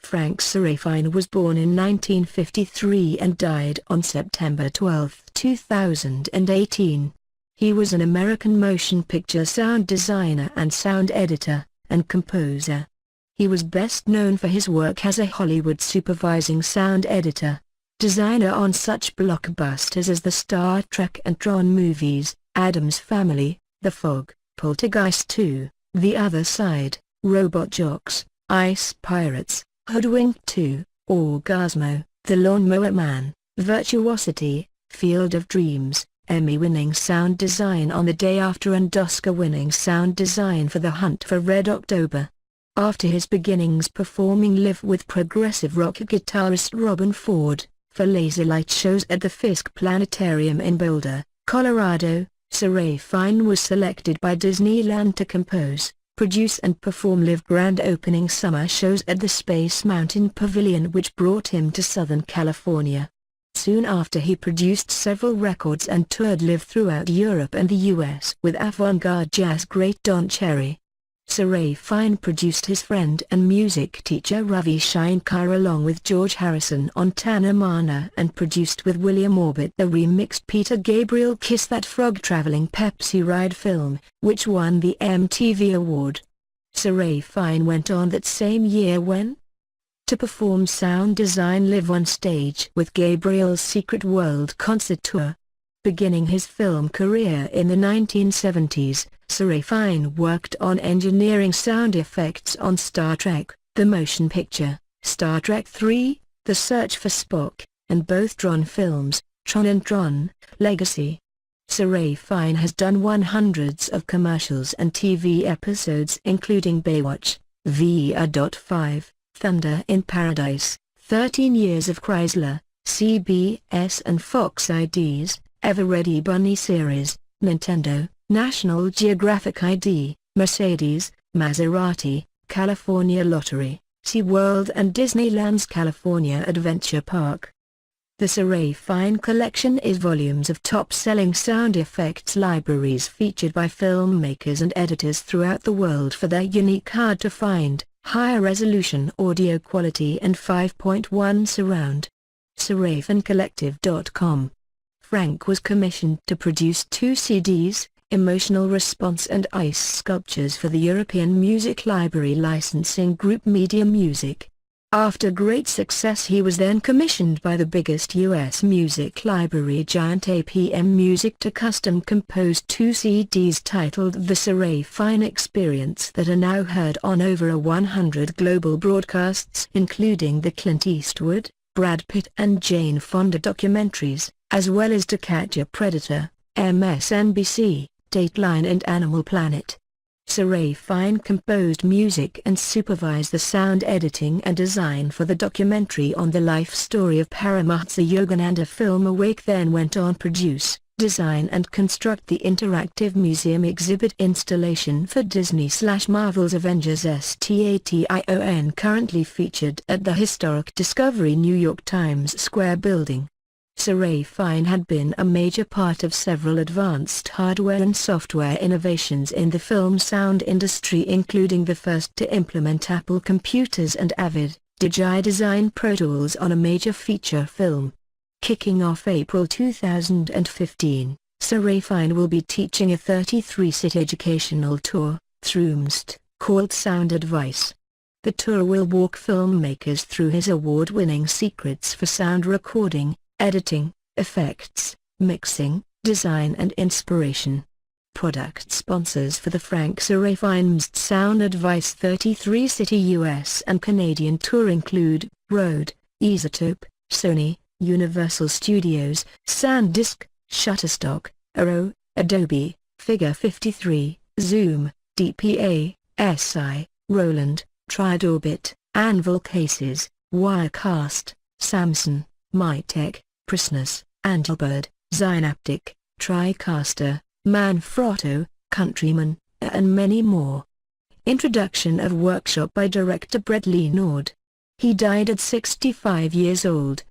Frank Serafine was born in 1953 and died on September 12, 2018. He was an American motion picture sound designer and sound editor, and composer. He was best known for his work as a Hollywood supervising sound editor, designer on such blockbusters as the Star Trek and Tron movies, Addams Family, The Fog, Poltergeist 2, The Other Side, Robot Jocks, Ice Pirates, Hoodwinked 2, Orgasmo, The Lawnmower Man, Virtuosity, Field of Dreams, Emmy-winning sound design on the Day After and Oscar-winning sound design for The Hunt for Red October. After his beginnings performing live with progressive rock guitarist Robben Ford, for laser light shows at the Fisk Planetarium in Boulder, Colorado, Serafine was selected by Disneyland to compose, produce and perform live grand opening summer shows at the Space Mountain Pavilion, which brought him to Southern California. Soon after, he produced several records and toured live throughout Europe and the US with avant-garde jazz great Don Cherry. Serafine produced his friend and music teacher Ravi Shankar along with George Harrison on Tana Mana, and produced with William Orbit the remixed Peter Gabriel Kiss That Frog traveling Pepsi Ride film, which won the MTV Award. Serafine went on that same year to perform sound design live on stage with Gabriel's Secret World concert tour. Beginning his film career in the 1970s, Serafine worked on engineering sound effects on Star Trek, the motion picture, Star Trek III, The Search for Spock, and both Tron films, Tron and Tron, Legacy. Serafine has done hundreds of commercials and TV episodes including Baywatch, VR.5, Thunder in Paradise, 13 Years of Chrysler, CBS and Fox IDs, Ever Ready Bunny series, Nintendo, National Geographic ID, Mercedes, Maserati, California Lottery, SeaWorld and Disneyland's California Adventure Park. The Serafine collection is volumes of top-selling sound effects libraries featured by filmmakers and editors throughout the world for their unique, hard-to-find, higher-resolution audio quality and 5.1 surround. SerafineCollective.com. Frank was commissioned to produce 2 CDs, Emotional Response and Ice Sculptures, for the European Music Library licensing group Media Music. After great success, he was then commissioned by the biggest U.S. music library giant APM Music to custom compose 2 CDs titled The Serafine Experience that are now heard on over 100 global broadcasts, including the Clint Eastwood, Brad Pitt and Jane Fonda documentaries, as well as To Catch a Predator, MSNBC, Dateline and Animal Planet. Serafine composed music and supervised the sound editing and design for the documentary on the life story of Paramahansa Yogananda film Awake, then went on produce, design and construct the interactive museum exhibit installation for Disney/Marvel's Avengers Station, currently featured at the historic Discovery New York Times Square building. Serafine had been a major part of several advanced hardware and software innovations in the film sound industry, including the first to implement Apple computers and Avid, DigiDesign Pro Tools on a major feature film. Kicking off April 2015, Serafine will be teaching a 33-city educational tour, through MST, called Sound Advice. The tour will walk filmmakers through his award-winning secrets for sound recording, editing, effects, mixing, design and inspiration. Product sponsors for the Frank Serafine MST Sound Advice 33-city US and Canadian tour include Rode, Isotope, Sony, Universal Studios, SanDisk, Shutterstock, Arrow, Adobe, Figure 53, Zoom, DPA, SI, Roland, Tridorbit, Anvil Cases, Wirecast, Samson, Mytek, Prisnus, Angelbird, Zynaptic, TriCaster, Manfrotto, Countryman, and many more. Introduction of workshop by director Brett Lee Nord. He died at 65 years old.